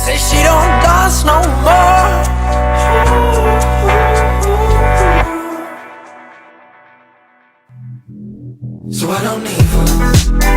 Say she don't dance no more. So I don't need food.